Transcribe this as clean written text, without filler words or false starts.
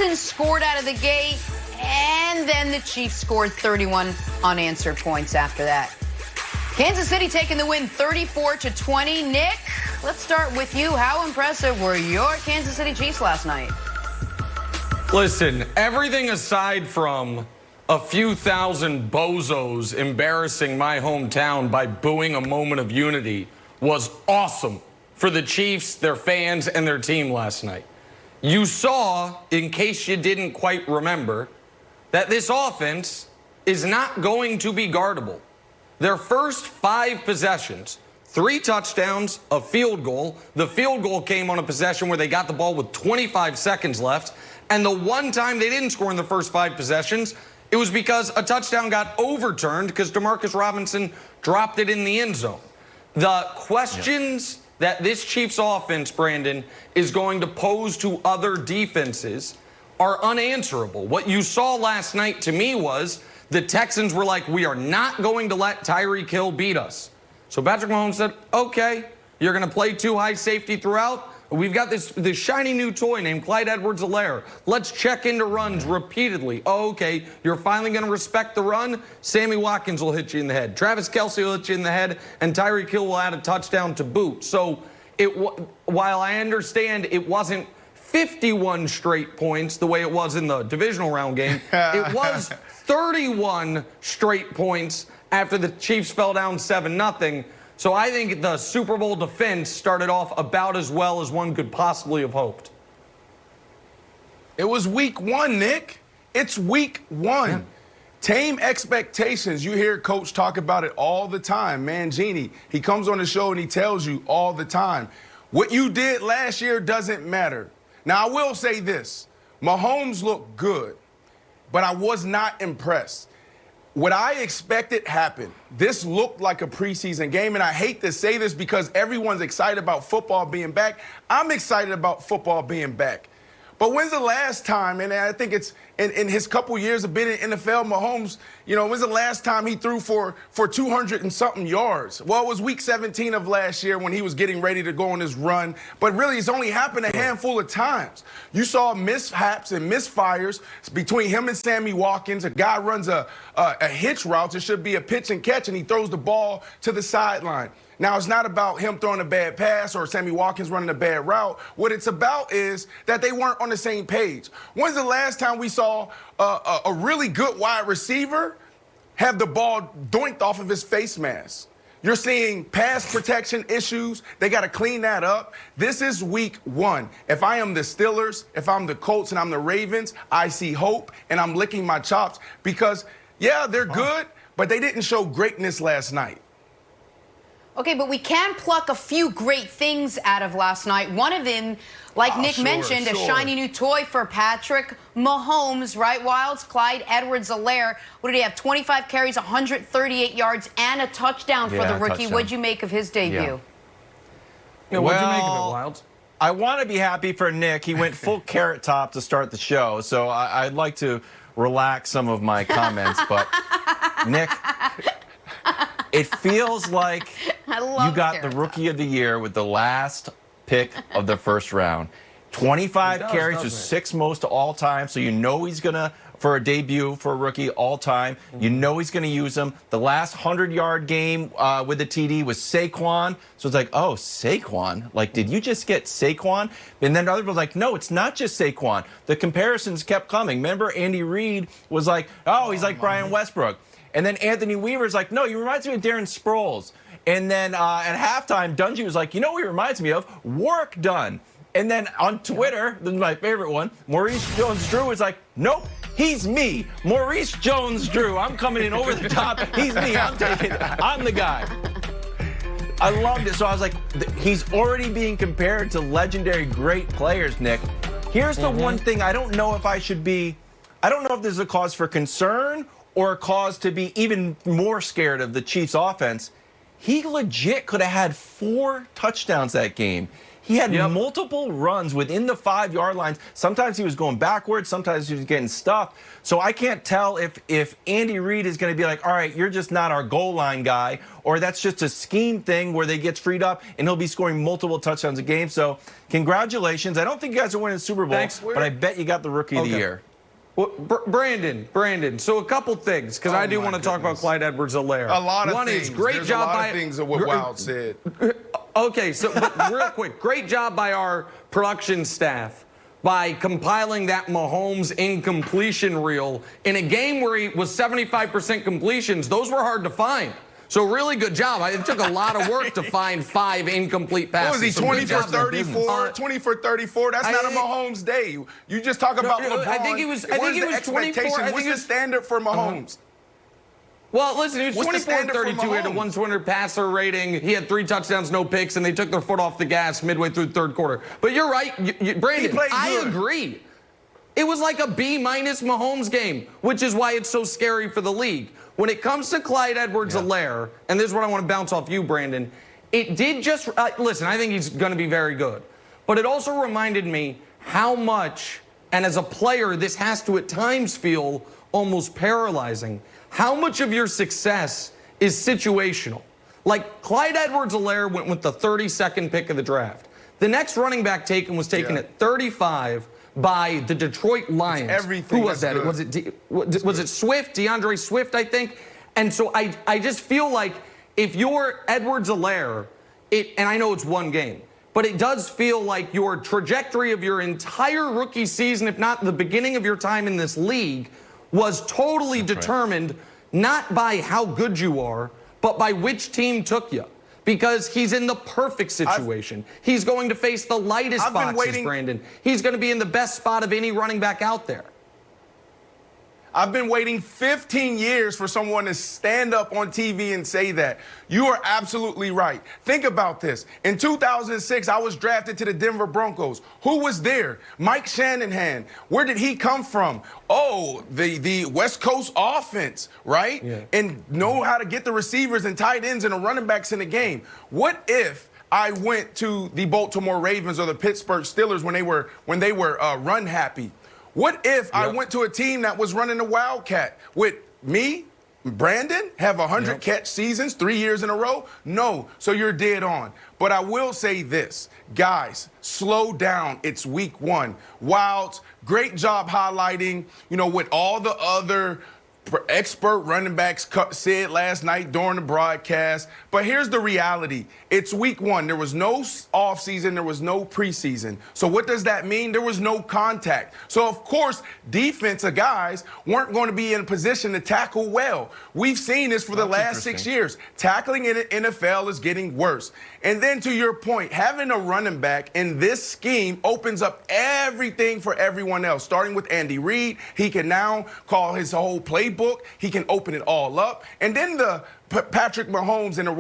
Texans scored out of the gate, and then the Chiefs scored 31 unanswered points after that. Kansas City taking the win 34-20. Nick, let's start with you. How impressive were your Kansas City Chiefs last night? Listen, everything aside from a few thousand bozos embarrassing my hometown by booing a moment of unity was awesome for the Chiefs, their fans, and their team last night. You saw, in case you didn't quite remember, that this offense is not going to be guardable. Their first 5 possessions, 3 touchdowns, a field goal. The field goal came on a possession where they got the ball with 25 seconds left. And the one time they didn't score in the first 5 possessions, it was because a touchdown got overturned because Demarcus Robinson dropped it in the end zone. The questions that this Chiefs offense, Brandon, is going to pose to other defenses are unanswerable. What you saw last night to me was the Texans were like, we are not going to let Tyreek Hill beat us. So Patrick Mahomes said, okay, you're going to play 2 high safety throughout. We've got this shiny new toy named Clyde Edwards-Helaire. Let's check into runs repeatedly. Oh, okay, you're finally going to respect the run. Sammy Watkins will hit you in the head. Travis Kelce will hit you in the head, and Tyreek Hill will add a touchdown to boot. So while I understand it wasn't 51 straight points the way it was in the divisional round game, it was 31 straight points after the Chiefs fell down 7-0. So I think the Super Bowl defense started off about as well as one could possibly have hoped. It was week 1, Nick. It's week 1. Yeah. Tame expectations. You hear Coach talk about it all the time. Mangini, he comes on the show and he tells you all the time, what you did last year doesn't matter. Now, I will say this. Mahomes looked good, but I was not impressed. What I expected happened. This looked like a preseason game, and I hate to say this because everyone's excited about football being back. I'm excited about football being back. But when's the last time, and I think it's in his couple years of being in NFL, Mahomes, when's the last time he threw for 200 and something yards? Well, it was week 17 of last year when he was getting ready to go on his run. But really, it's only happened a handful of times. You saw mishaps and misfires between him and Sammy Watkins. A guy runs a hitch route. It should be a pitch and catch, and he throws the ball to the sideline. Now, it's not about him throwing a bad pass or Sammy Watkins running a bad route. What it's about is that they weren't on the same page. When's the last time we saw a really good wide receiver have the ball doinked off of his face mask? You're seeing pass protection issues. They got to clean that up. This is week 1. If I am the Steelers, if I'm the Colts and I'm the Ravens, I see hope, and I'm licking my chops because, yeah, they're good, but they didn't show greatness last night. Okay, but we can pluck a few great things out of last night. One of them, like Nick mentioned, a shiny new toy for Patrick Mahomes, right, Wilds? Clyde Edwards-Helaire. What did he have? 25 carries, 138 yards, and a touchdown for the rookie. What'd you make of his debut? Yeah. What'd you make of it, Wilds? I want to be happy for Nick. He went full carrot top to start the show, so I'd like to relax some of my comments, but Nick, it feels like you got the Rookie of the Year with the last pick of the first round. 25 carries was 6th most all time, so you know he's going to, for a debut for a rookie all time, you know he's going to use him. The last 100-yard game with the TD was Saquon. So it's like, oh, Saquon? Like, did you just get Saquon? And then other people were like, no, it's not just Saquon. The comparisons kept coming. Remember, Andy Reid was like, oh, he's like Brian Westbrook. And then Anthony Weaver's like, no, he reminds me of Darren Sproles. And then at halftime, Dungy was like, you know what he reminds me of? Warwick Dunn. And then on Twitter, this is my favorite one, Maurice Jones-Drew was like, nope, he's me. Maurice Jones-Drew. I'm coming in over the top. He's me. I'm taking it. I'm the guy. I loved it. So I was like, he's already being compared to legendary great players, Nick. Here's the one thing I don't know if I should be, I don't know if there's a cause for concern or a cause to be even more scared of the Chiefs offense. He legit could have had 4 touchdowns that game. He had multiple runs within the 5-yard lines. Sometimes he was going backwards. Sometimes he was getting stuffed. So I can't tell if Andy Reid is going to be like, all right, you're just not our goal line guy, or that's just a scheme thing where they get freed up and he'll be scoring multiple touchdowns a game. So congratulations. I don't think you guys are winning the Super Bowl, but I bet you got the Rookie of the Year. Well, Brandon, so a couple things, because I do want to talk about Clyde Edwards-Helaire. A lot of One things. is great There's job a lot by of things of what Wild said. Okay, so but real quick, great job by our production staff by compiling that Mahomes incompletion reel in a game where he was 75% completions. Those were hard to find. So really good job. It took a lot of work to find 5 incomplete passes. What was he, 20 for 34? 20 for 34? That's not a Mahomes day. You just talk about LeBron. I think he was 24. What's the standard for Mahomes? Well, listen, he was 24-32. He had a 100 passer rating. He had 3 touchdowns, no picks, and they took their foot off the gas midway through the third quarter. But you're right, Brandon, I agree. It was like a B- Mahomes game, which is why it's so scary for the league. When it comes to Clyde Edwards-Helaire, and this is what I want to bounce off you, Brandon, it did just, listen, I think he's going to be very good. But it also reminded me how much, and as a player, this has to at times feel almost paralyzing, how much of your success is situational. Like Clyde Edwards-Helaire went with the 32nd pick of the draft. The next running back taken was taken at 35 by the Detroit Lions. Everything. Who was that? Was it Swift, DeAndre Swift, I think? And so I just feel like if you're Edwards-Helaire, and I know it's one game, but it does feel like your trajectory of your entire rookie season, if not the beginning of your time in this league, was totally determined not by how good you are, but by which team took you. Because he's in the perfect situation. He's going to face the lightest boxes, Brandon. He's going to be in the best spot of any running back out there. I've been waiting 15 years for someone to stand up on TV and say that. You are absolutely right. Think about this. In 2006, I was drafted to the Denver Broncos. Who was there? Mike Shanahan. Where did he come from? Oh, the West Coast offense, right? Yeah. And know how to get the receivers and tight ends and the running backs in the game. What if I went to the Baltimore Ravens or the Pittsburgh Steelers when they were run happy? What if I went to a team that was running the Wildcat with me, Brandon, have 100 catch seasons 3 years in a row? No, so you're dead on. But I will say this, guys, slow down. It's week 1. Wilds, great job highlighting, what all the other expert running backs said last night during the broadcast. But here's the reality. It's week 1. There was no offseason. There was no preseason. So what does that mean? There was no contact. So, of course, defensive guys weren't going to be in a position to tackle well. We've seen this for the last 6 years. Tackling in the NFL is getting worse. And then to your point, having a running back in this scheme opens up everything for everyone else, starting with Andy Reid. He can now call his whole playbook. He can open it all up. And then the Patrick Mahomes and the